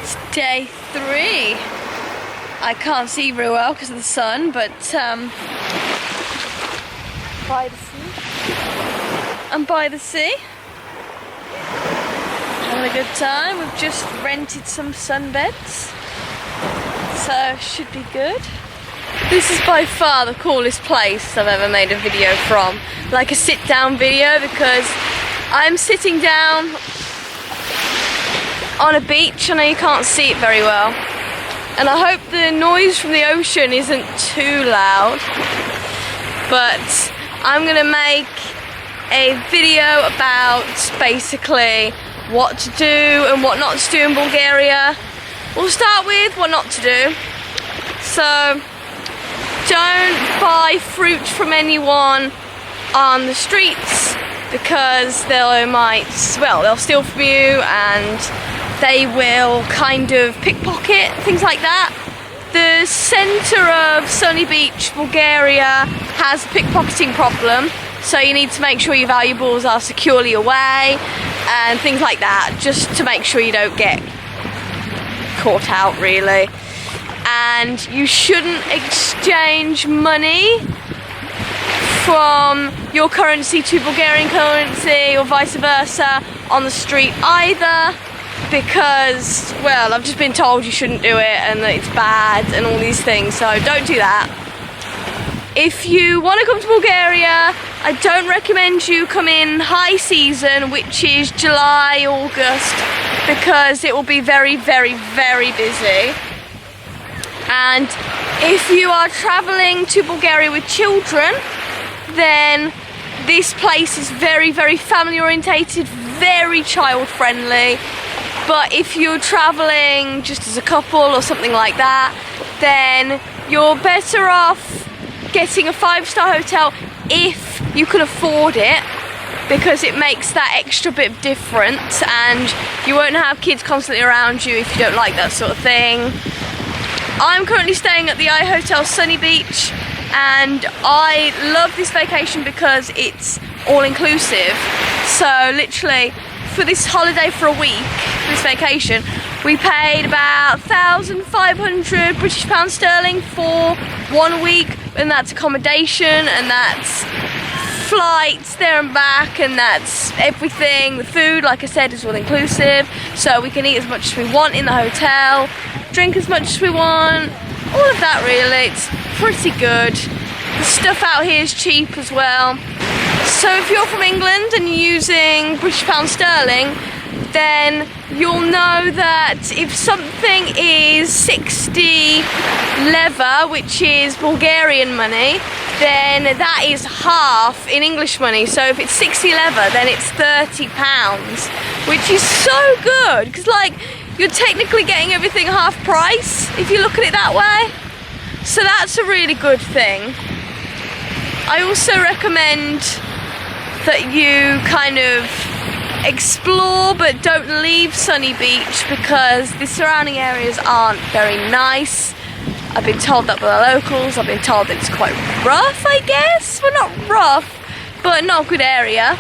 It's day 3. I can't see very well because of the sun, but by the sea. I'm by the sea. Having a good time. We've just rented some sunbeds, so should be good. This is by far the coolest place I've ever made a video from. Like a sit down video, because I'm sitting down on a beach. I know you can't see it very well, and I hope the noise from the ocean isn't too loud, but I'm gonna make a video about basically what to do and what not to do in Bulgaria. We'll start with what not to do. So don't buy fruit from anyone on the streets, because they'll steal from you and they will kind of pickpocket, things like that. The centre of Sunny Beach, Bulgaria, has a pickpocketing problem, so you need to make sure your valuables are securely away and things like that, just to make sure you don't get caught out, really. And you shouldn't exchange money from your currency to Bulgarian currency or vice versa on the street either, because, well, I've just been told you shouldn't do it and that it's bad and all these things, so don't do that. If you want to come to Bulgaria, I don't recommend you come in high season, which is July, August, because it will be very, very, very busy. And if you are travelling to Bulgaria with children, then this place is very, very family orientated, very child friendly. But if you're travelling just as a couple or something like that, then you're better off getting a 5-star hotel if you can afford it, because it makes that extra bit of difference, and you won't have kids constantly around you if you don't like that sort of thing. I'm currently staying at the Hotel Sunny Beach, and I love this vacation because it's all-inclusive. So literally, for this holiday for a week, this vacation, we paid about 1,500 British pounds sterling for 1 week, and that's accommodation, and that's flights there and back, and that's everything. The food, like I said, is all inclusive, so we can eat as much as we want in the hotel, drink as much as we want, all of that really. It's pretty good. The stuff out here is cheap as well. So if you're from England and you're using British pound sterling, then you'll know that if something is 60 leva, which is Bulgarian money, then that is half in English money. So if it's 60 leva, then it's £30, which is so good, because like, you're technically getting everything half price if you look at it that way. So that's a really good thing. I also recommend that you kind of explore but don't leave Sunny Beach, because the surrounding areas aren't very nice. I've been told that by the locals. I've been told that it's quite rough, I guess. Well, not rough, but not a good area.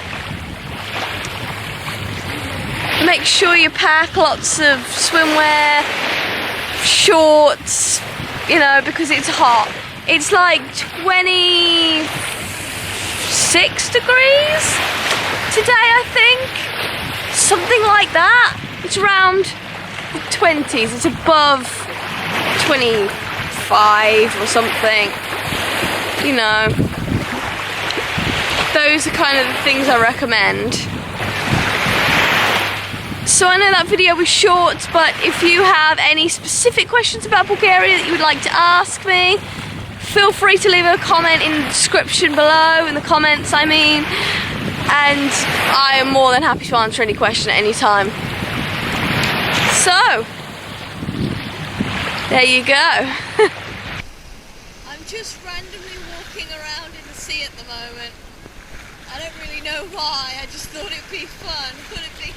Make sure you pack lots of swimwear, shorts, you know, because it's hot. It's like 26 degrees today, I think. Something like that. It's around the 20s. It's above 25 or something. You know. Those are kind of the things I recommend. So I know that video was short, but if you have any specific questions about Bulgaria that you would like to ask me, feel free to leave a comment in the description below, in the comments I mean, and I am more than happy to answer any question at any time. So, there you go. I'm just randomly walking around in the sea at the moment. I don't really know why, I just thought it'd be fun, thought it'd be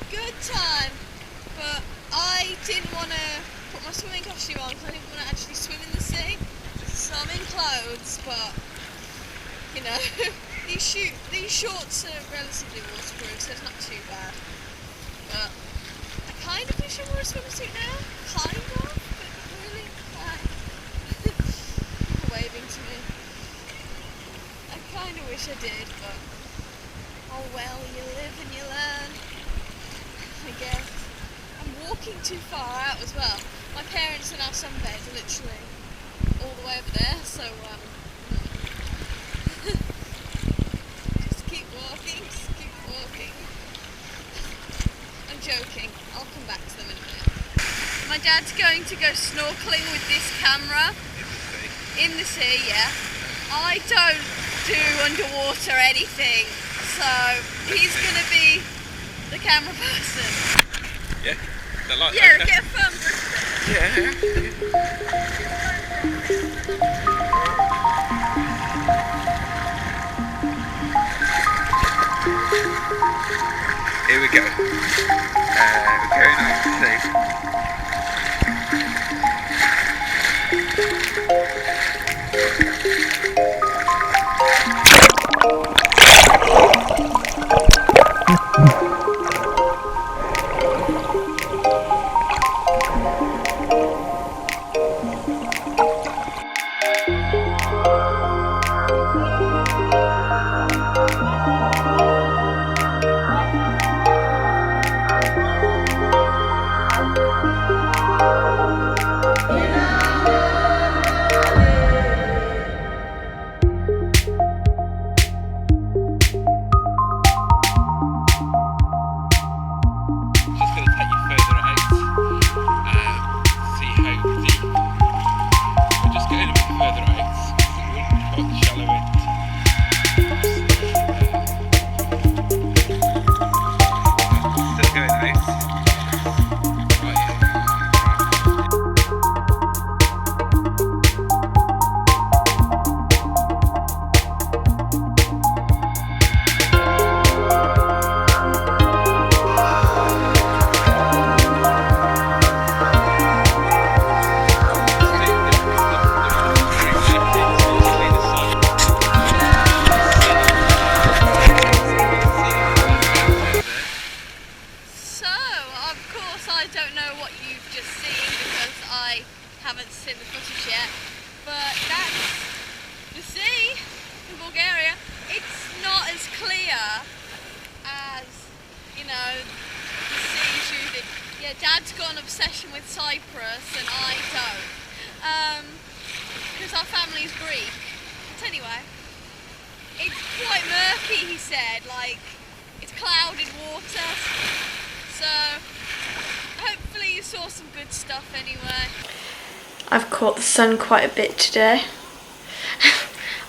good time, but I didn't want to put my swimming costume on because I didn't want to actually swim in the sea. So I'm in clothes, but you know, these shorts are relatively waterproof, so it's not too bad. But I kind of wish should wear a swimsuit now? Kind of, but not really. People waving to me. I kind of wish I did, but oh well, you live and you learn, I guess. I'm walking too far out as well. My parents and our sunbeds are literally all the way over there, so just keep walking, I'm joking, I'll come back to them in a minute. My dad's going to go snorkelling with this camera. In the sea, yeah. I don't do underwater anything, so he's gonna be the camera person. Yeah, like yeah, okay. Get a firm grip of it. Here we go. We're going over the sea. Haven't seen the footage yet, but that's the sea in Bulgaria. It's not as clear as, you know, the seas usually. Yeah, Dad's got an obsession with Cyprus and I don't, because our family's Greek. But anyway, it's quite murky, he said, like it's clouded water, so hopefully you saw some good stuff anyway. I've caught the sun quite a bit today.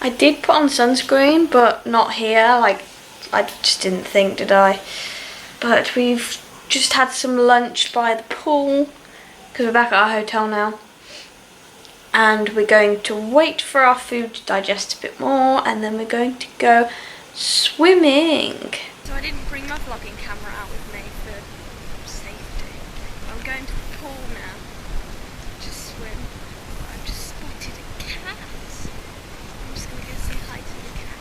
I did put on sunscreen, but not here, like I just didn't think, did I? But we've just had some lunch by the pool, because we're back at our hotel now. And we're going to wait for our food to digest a bit more, and then we're going to go swimming. So I didn't bring my vlogging camera out with me for safety. I'm going to the pool now. Swim. I've just spotted a cat. I'm just going to go say hi to the cat.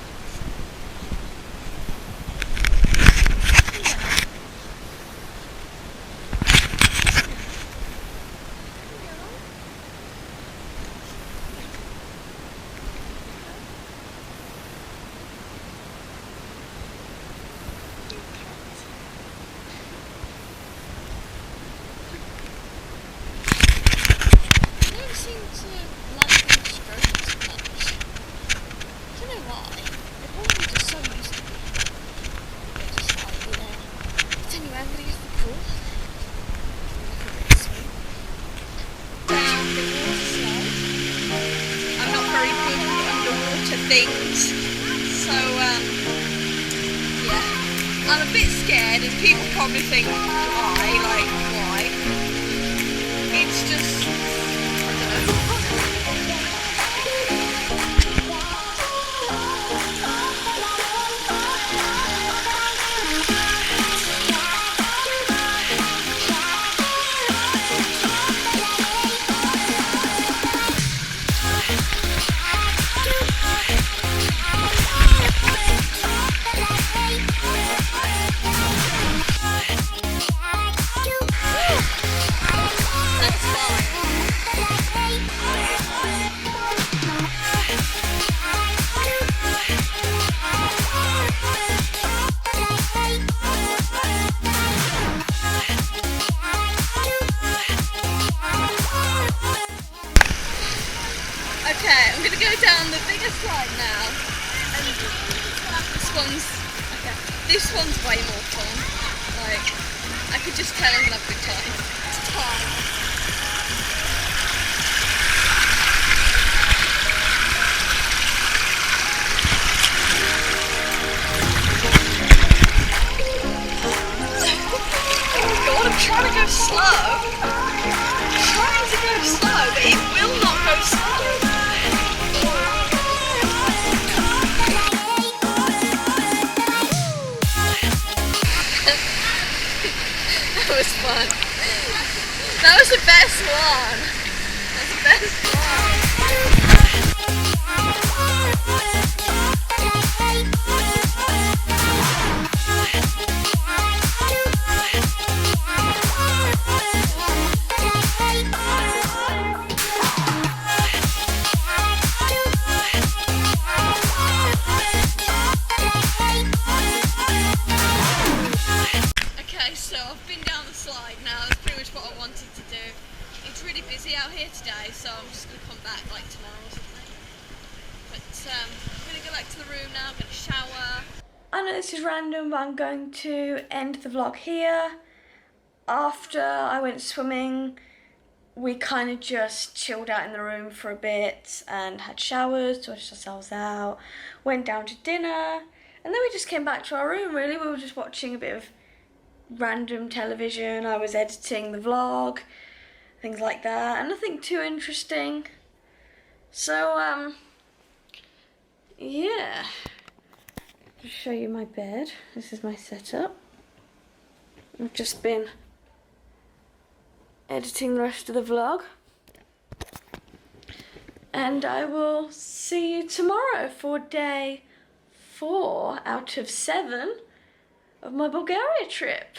Things, so yeah, I'm a bit scared, and people probably think why, it's just, I don't know. This one's way more fun. Like, I could just tell him to have a good time. Oh god, I'm trying to go slow. But it will not go slow. That was fun. That was the best one. That's the best one. So I've been down the slide now. That's pretty much what I wanted to do. It's really busy out here today, so I'm just going to come back like tomorrow or something. But I'm going to go back to the room now. I'm going to shower. I know this is random, but I'm going to end the vlog here. After I went swimming, we kind of just chilled out in the room for a bit and had showers, washed ourselves out, went down to dinner, and then we just came back to our room really. We were just watching a bit of random television. I was editing the vlog, things like that, and nothing too interesting. So yeah, I'll show you my bed. This is my setup. I've just been editing the rest of the vlog, and I will see you tomorrow for day 4 out of 7 of my Bulgaria trip.